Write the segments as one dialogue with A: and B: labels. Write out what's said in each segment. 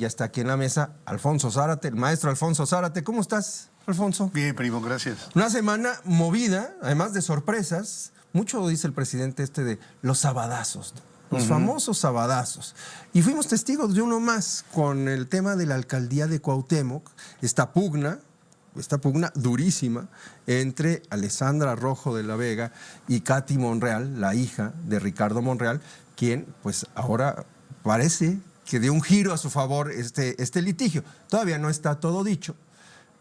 A: ya está aquí en la mesa Alfonso Zárate, el maestro Alfonso Zárate. ¿Cómo estás, Alfonso?
B: Bien, primo, gracias.
A: Una semana movida, además de sorpresas. Mucho dice el presidente de los sabadazos, ¿no? Los famosos sabadazos. Y fuimos testigos de uno más con el tema de la alcaldía de Cuauhtémoc, esta pugna durísima entre Alessandra Rojo de la Vega y Katy Monreal, la hija de Ricardo Monreal, quien pues ahora parece que dio un giro a su favor este litigio. Todavía no está todo dicho,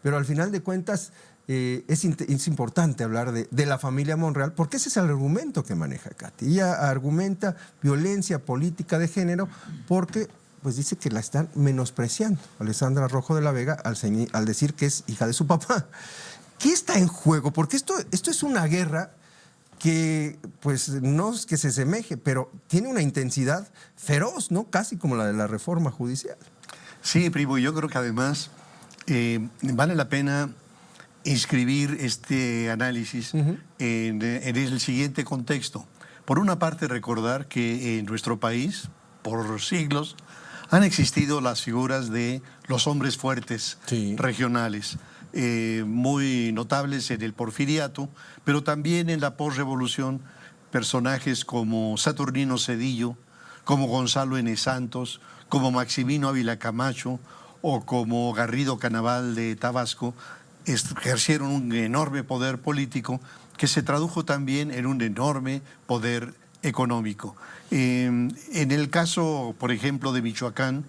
A: pero al final de cuentas es importante hablar de la familia Monreal, porque ese es el argumento que maneja Katy. Ella argumenta violencia política de género porque pues dice que la están menospreciando, Alessandra Rojo de la Vega, al decir que es hija de su papá. ¿Qué está en juego? Porque esto es una guerra que pues no es que se asemeje, pero tiene una intensidad feroz, ¿no? Casi como la de la reforma judicial.
B: Sí, primo, yo creo que además vale la pena inscribir este análisis en el siguiente contexto. Por una parte, recordar que en nuestro país, por siglos, han existido las figuras de los hombres fuertes regionales, muy notables en el porfiriato, pero también en la posrevolución, personajes como Saturnino Cedillo, como Gonzalo N. Santos, como Maximino Ávila Camacho o como Garrido Canaval de Tabasco, ejercieron un enorme poder político que se tradujo también en un enorme poder económico. En el caso, por ejemplo, de Michoacán,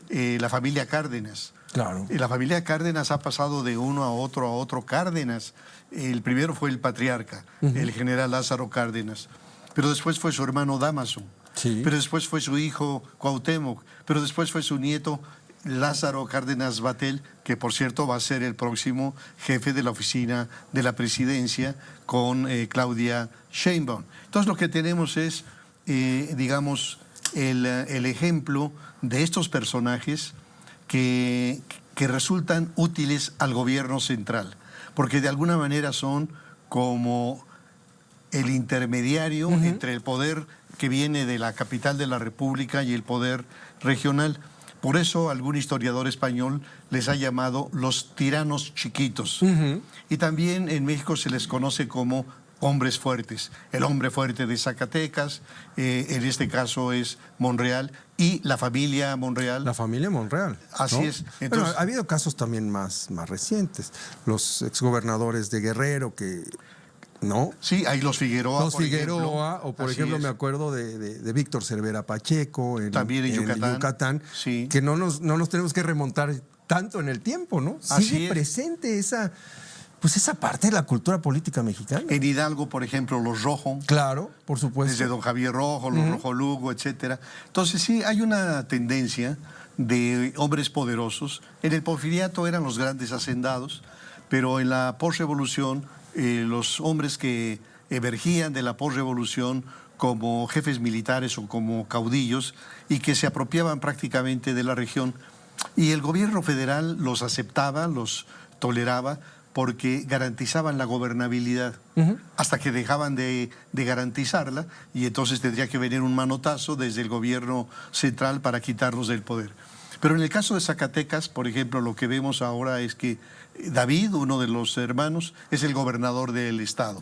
B: la familia Cárdenas.
A: Claro.
B: La familia Cárdenas ha pasado de uno a otro Cárdenas. El primero fue el patriarca, el general Lázaro Cárdenas, pero después fue su hermano Dámaso, pero después fue su hijo Cuauhtémoc, pero después fue su nieto Lázaro Cárdenas Batel, que por cierto va a ser el próximo jefe de la oficina de la presidencia con Claudia Sheinbaum. Entonces lo que tenemos es, digamos, el ejemplo de estos personajes que resultan útiles al gobierno central, porque de alguna manera son como el intermediario entre el poder que viene de la capital de la República y el poder regional. Por eso algún historiador español les ha llamado los tiranos chiquitos. Y también en México se les conoce como hombres fuertes. El hombre fuerte de Zacatecas, en este caso es Monreal, y la familia Monreal.
A: La familia Monreal.
B: Así es.
A: Entonces, bueno, ha habido casos también más recientes. Los exgobernadores de Guerrero que... ¿no?
B: Sí, hay los Figueroa.
A: Los Figueroa, o por ejemplo, me acuerdo de Víctor Cervera Pacheco,
B: también en
A: Yucatán, que no nos tenemos que remontar tanto en el tiempo, ¿no? Sigue presente esa parte de la cultura política mexicana.
B: En Hidalgo, por ejemplo, los Rojo.
A: Claro, por supuesto.
B: Desde don Javier Rojo, los Rojo Lugo, etcétera. Entonces sí, hay una tendencia de hombres poderosos. En el porfiriato eran los grandes hacendados, pero en la posrevolución los hombres que emergían de la posrevolución como jefes militares o como caudillos y que se apropiaban prácticamente de la región. Y el gobierno federal los aceptaba, los toleraba, porque garantizaban la gobernabilidad, hasta que dejaban de garantizarla y entonces tendría que venir un manotazo desde el gobierno central para quitarlos del poder. Pero en el caso de Zacatecas, por ejemplo, lo que vemos ahora es que David, uno de los hermanos, es el gobernador del estado.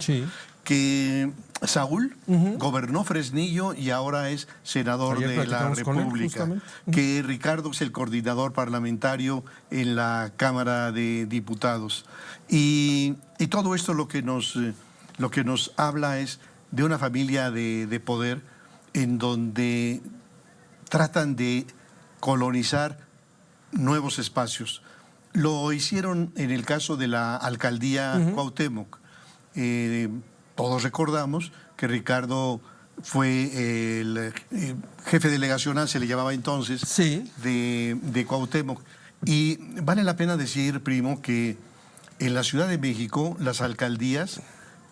B: Que Saúl gobernó Fresnillo y ahora es senador de la República. Que Ricardo es el coordinador parlamentario en la Cámara de Diputados. Y todo esto lo que nos habla es de una familia de poder en donde tratan de colonizar nuevos espacios. Lo hicieron en el caso de la alcaldía Cuauhtémoc. Todos recordamos que Ricardo fue el jefe delegacional, se le llamaba entonces, de Cuauhtémoc. Y vale la pena decir, primo, que en la Ciudad de México las alcaldías,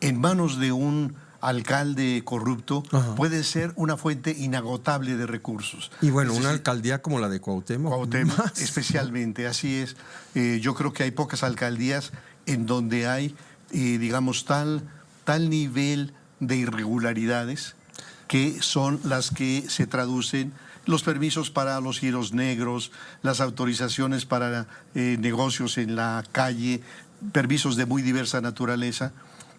B: en manos de un alcalde corrupto, puede ser una fuente inagotable de recursos.
A: Y bueno, una alcaldía como la de Cuauhtémoc.
B: Cuauhtémoc, especialmente, así es. Yo creo que hay pocas alcaldías en donde hay, digamos, tal nivel de irregularidades que son las que se traducen los permisos para los giros negros, las autorizaciones para negocios en la calle, permisos de muy diversa naturaleza.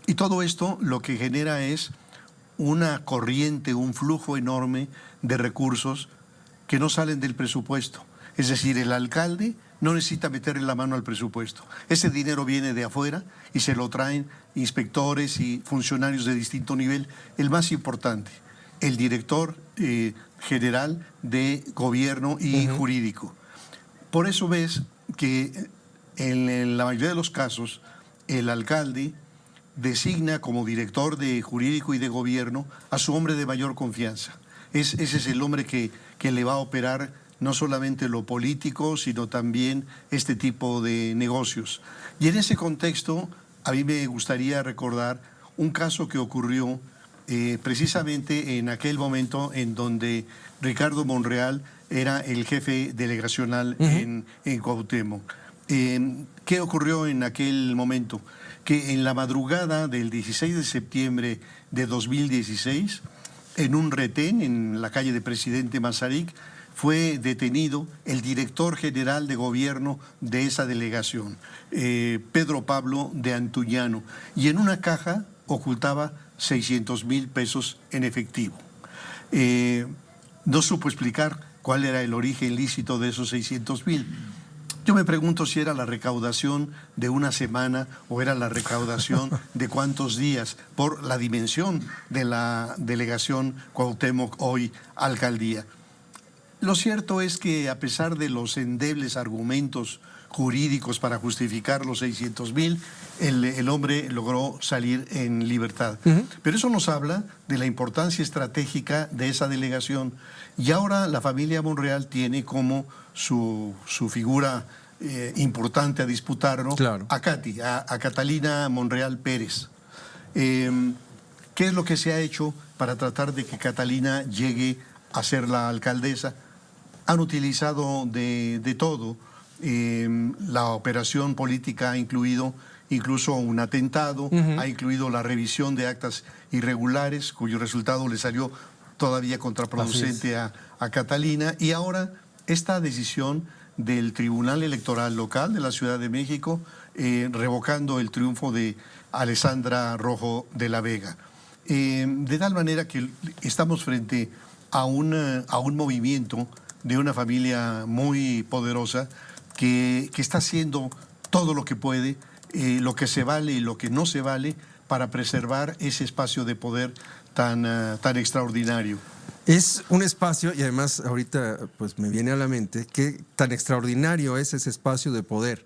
B: Y todo esto lo que genera es una corriente, un flujo enorme de recursos que no salen del presupuesto. Es decir, el alcalde no necesita meterle la mano al presupuesto. Ese dinero viene de afuera y se lo traen inspectores y funcionarios de distinto nivel. El más importante, el director general de gobierno y jurídico. Por eso ves que en la mayoría de los casos el alcalde designa como director de jurídico y de gobierno a su hombre de mayor confianza. Ese es el hombre que le va a operar no solamente lo político, sino también este tipo de negocios. Y en ese contexto, a mí me gustaría recordar un caso que ocurrió precisamente en aquel momento en donde Ricardo Monreal era el jefe delegacional en Cuauhtémoc. ¿Qué ocurrió en aquel momento? Que en la madrugada del 16 de septiembre de 2016, en un retén en la calle de Presidente Mazarik, fue detenido el director general de gobierno de esa delegación, Pedro Pablo de Antuñano, y en una caja ocultaba 600,000 pesos en efectivo. No supo explicar cuál era el origen lícito de esos 600,000. Yo me pregunto si era la recaudación de una semana o era la recaudación de cuántos días, por la dimensión de la delegación Cuauhtémoc, hoy alcaldía. Lo cierto es que a pesar de los endebles argumentos jurídicos para justificar los 600,000, el hombre logró salir en libertad. Pero eso nos habla de la importancia estratégica de esa delegación. Y ahora la familia Monreal tiene como su figura importante a disputarlo, claro, a Catalina Monreal Pérez. ¿Qué es lo que se ha hecho para tratar de que Catalina llegue a ser la alcaldesa? Han utilizado de todo. La operación política ha incluido incluso un atentado, ha incluido la revisión de actas irregulares, cuyo resultado le salió todavía contraproducente a Catalina, y ahora esta decisión del Tribunal Electoral Local de la Ciudad de México revocando el triunfo de Alessandra Rojo de la Vega. De tal manera que estamos frente a un movimiento de una familia muy poderosa que está haciendo todo lo que puede, lo que se vale y lo que no se vale, para preservar ese espacio de poder tan extraordinario.
A: Es un espacio, y además ahorita pues me viene a la mente, qué tan extraordinario es ese espacio de poder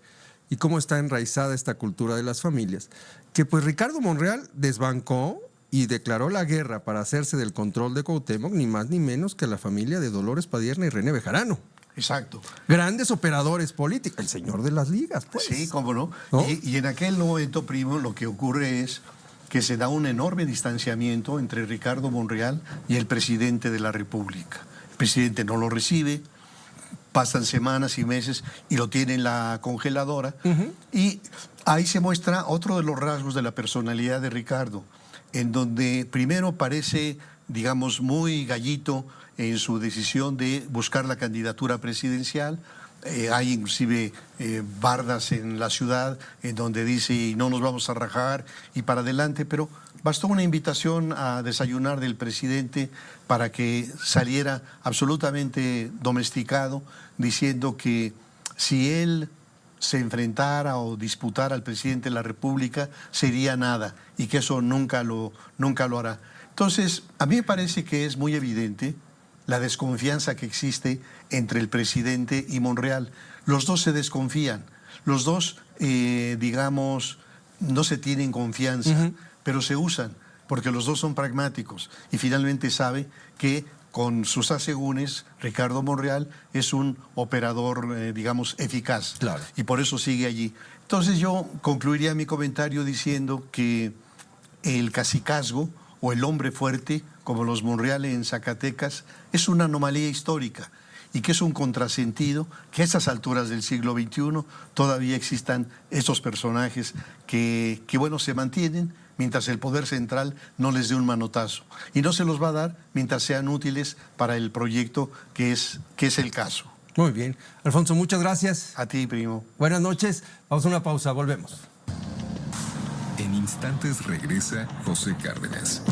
A: y cómo está enraizada esta cultura de las familias, que pues Ricardo Monreal desbancó y declaró la guerra para hacerse del control de Cuauhtémoc, ni más ni menos que la familia de Dolores Padierna y René Bejarano.
B: Exacto.
A: Grandes operadores políticos, el señor de las ligas, pues.
B: Sí, cómo no. ¿No? Y en aquel momento, primo, lo que ocurre es que se da un enorme distanciamiento entre Ricardo Monreal y el presidente de la República. El presidente no lo recibe, pasan semanas y meses y lo tiene en la congeladora. Y ahí se muestra otro de los rasgos de la personalidad de Ricardo, en donde primero parece, digamos, muy gallito en su decisión de buscar la candidatura presidencial. Hay inclusive bardas en la ciudad en donde dice y no nos vamos a rajar y para adelante, pero bastó una invitación a desayunar del presidente para que saliera absolutamente domesticado, diciendo que si él se enfrentara o disputara al presidente de la República sería nada y que eso nunca lo hará. Entonces, a mí me parece que es muy evidente la desconfianza que existe entre el presidente y Monreal. Los dos se desconfían, los dos, digamos, no se tienen confianza, pero se usan, porque los dos son pragmáticos y finalmente sabe que con sus asegúnes, Ricardo Monreal es un operador, digamos, eficaz. Claro. Y por eso sigue allí. Entonces yo concluiría mi comentario diciendo que el cacicazgo o el hombre fuerte, como los Monreal en Zacatecas, es una anomalía histórica y que es un contrasentido que a estas alturas del siglo XXI todavía existan esos personajes que bueno, se mantienen, mientras el poder central no les dé un manotazo. Y no se los va a dar mientras sean útiles para el proyecto que es el caso.
A: Muy bien. Alfonso, muchas gracias.
B: A ti, primo.
A: Buenas noches. Vamos a una pausa. Volvemos.
C: En instantes regresa José Cárdenas.